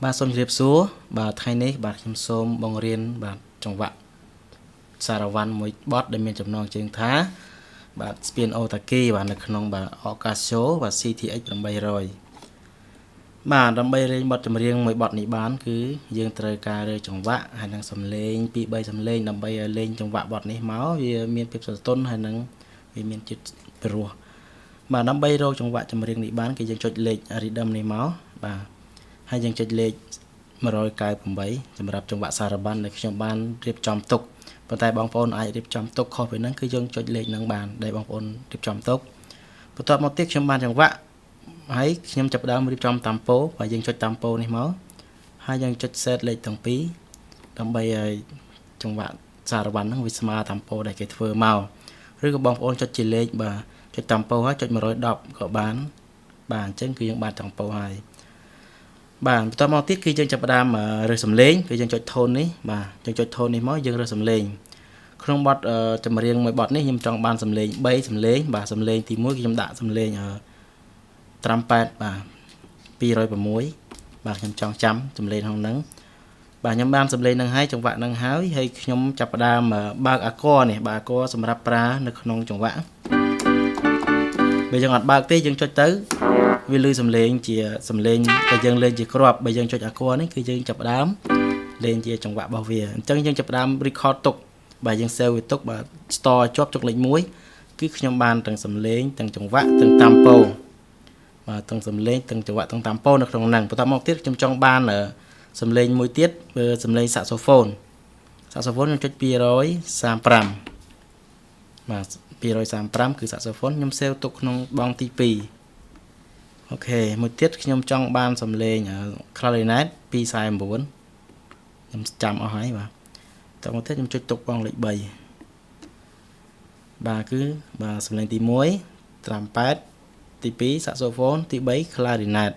បាទសូមជម្រាបសួរបាទថ្ងៃនេះបាទខ្ញុំសូមបង្រៀនបាទចង្វាក់សារវ័នមួយបទដែលមានចំណងជើងថាបាទ Spin Otaki បាទនៅក្នុងបាទ Ocasio បាទ CTX 800 បាទដើម្បីលេងបទចម្រៀងមួយបទនេះបានគឺយើងត្រូវការរើចង្វាក់ហើយនឹងសំឡេង2 3សំឡេងដើម្បីឲ្យលេងចង្វាក់បទនេះមកវាមានភាពស្រទន់ហើយនឹងវាមានជាតិព្រោះបាទដើម្បីរកចង្វាក់ចម្រៀងនេះបានគឺយើងចុចលេខ rhythm នេះមកបាទហើយយើងចុចលេខ198សម្រាប់ចង្វាក់សារបានដែលខ្ញុំបានរៀបចំទុកប៉ុន្តែបងប្អូនអាចរៀបចំទុកខុសពីហ្នឹងគឺយើងចុចលេខហ្នឹងបានដែលបងប្អូនរៀបចំទុកបន្ទាប់មកទៀតខ្ញុំបានចង្វាក់ហើយខ្ញុំចាប់ផ្ដើមរៀបចំតាមប៉ូហើយយើងចុចតាមប៉ូនេះមកហើយយើងចុច set លេខទាំងពីរដើម្បីឲ្យចង្វាក់សារបានហ្នឹងវាស្មើតាមប៉ូដែលគេធ្វើមកឬក៏បងប្អូនចុចជាលេខបាទចុចតាមប៉ូហើយចុច110ក៏បានបាទអញ្ចឹងគឺយើងបានតាមប៉ូហើយបាទបន្តមកទៀតគឺយើងចាប់ផ្ដើមរើសសំឡេងគឺយើងចុច tone នេះបាទយើងចុច tone នេះមកយើងរើសសំឡេងក្នុងបទចម្រៀងមួយបទនេះខ្ញុំចង់បានសំឡេង3សំឡេងបាទសំឡេងទី1គឺខ្ញុំដាក់សំឡេងត្រាំប៉ែតបាទ206បាទខ្ញុំចង់ចាំសំឡេងក្នុងហ្នឹងបាទខ្ញុំបានសំឡេងហ្នឹងហើយចង្វាក់ហ្នឹងហើយខ្ញុំចាប់ផ្ដើមបើកអាគ័រនេះបាទអាគ័រសម្រាប់ប្រើនៅក្នុងចង្វាក់បើយើងអត់បើកទេយើងចុចទៅវាលឺសំឡេងជាសំឡេងតែយើងលេងជាគ្រាប់បើយើងចុចអាគ័រនេះគឺយើងចាប់ផ្ដើមលេងជាចង្វាក់របស់វាអញ្ចឹងយើងចាប់ផ្ដើម record ទុកបាទយើង save វាទុកបាទ store ជាប់ចុចលេខ1គឺខ្ញុំបានទាំងសំឡេងទាំងចង្វាក់ទាំងតាមប៉ូបាទទាំងសំឡេងទាំងចង្វាក់ទាំងតាមប៉ូនៅក្នុងហ្នឹងបន្តមកទៀតខ្ញុំចង់បានសំឡេងមួយទៀតគឺសំឡេង saxophone ខ្ញុំចុច235បាទ235គឺ saxophone ខ្ញុំ save ទុកក្នុងបងទី2អូខេមួយទៀតខ្ញុំចង់បានសំឡេង clarinet 249ខ្ញុំចាំអស់ហើយបាទតមកទៀតខ្ញុំចុចទុកបងលេខ3បាទគឺបាទសំឡេងទី1 trumpet ទី2 saxophone ទី3 clarinet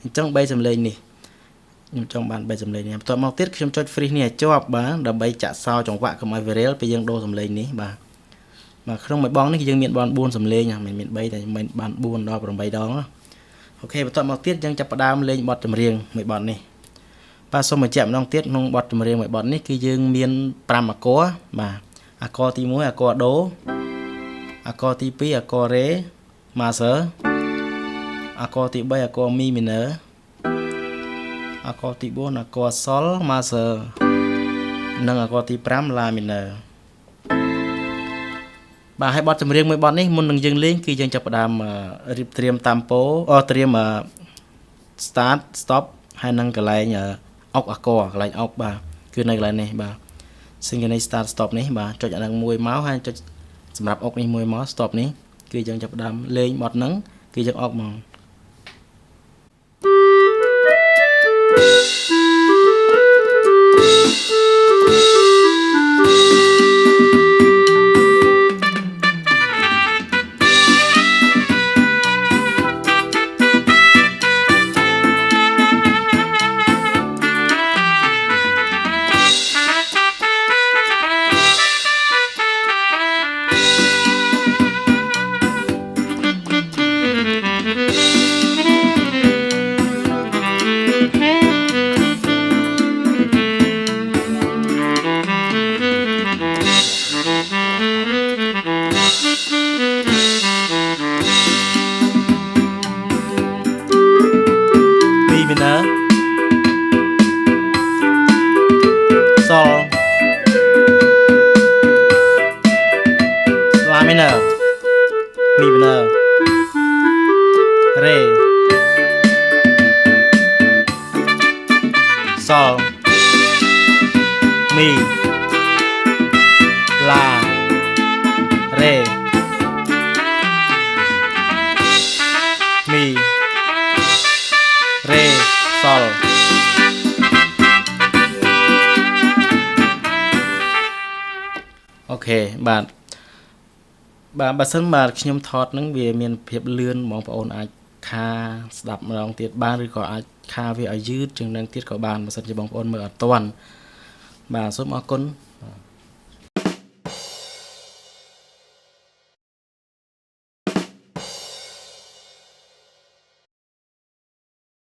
អញ្ចឹង3សំឡេងនេះខ្ញុំចង់បាន3សំឡេងនេះបន្ទាប់មកទៀតខ្ញុំចុច freeze នេះឲ្យជាប់បាទដើម្បីចាក់សោចង្វាក់កុំឲ្យវារាលពេលយើងដូរសំឡេងនេះបាទក្នុងមួយបងនេះយើងមានបាន4សំឡេងមិនមាន3តែមិនបាន4ដល់8ដងណាអូខេបន្តមកទៀតយើងចាប់ផ្ដើមលេងបទចម្រៀងមួយបទនេះបាទសូមបញ្ជាក់ម្ដងទៀតក្នុងបទចម្រៀងមួយបទនេះគឺយើងមាន5អាគ័របាទអាគ័រទី1អាគ័រដូអាគ័រទី2អាគ័ររ៉េ major អាគ័រទី3អាគ័រមី minor អាគ័រទី4អាគ័រ sol major និងអាគ័រទី5 la minor បាទហើយបទចម្រៀងមួយបទនេះមុននឹងយើងលេងគឺយើងចាប់ផ្ដើមរៀបត្រៀមតាមប៉ូត្រៀមstart stop ហើយនឹងកន្លែងអុកអាគ័រកន្លែងអុកបាទគឺនៅកន្លែងនេះបាទ synchrony start stop នេះបាទចុចអានឹងមួយមកហើយចុចសម្រាប់អុកនេះមួយមក stop នេះគឺយើងចាប់ផ្ដើមលេងបទហ្នឹងគឺយើងអុកមកsol la minor mi minor re sol mi la re mi re solអូខេបាទបើសិនបាទខ្ញុំថតហ្នឹងវាមានភាពលឿនបងប្អូនអាចខាស្ដាប់ម្ដងទៀតបានឬក៏អាចខាវាឲ្យយឺតជាងនឹងទៀតក៏បានបើសិនជាបងប្អូនមើលអត់ទាន់បាទសូមអរគុណ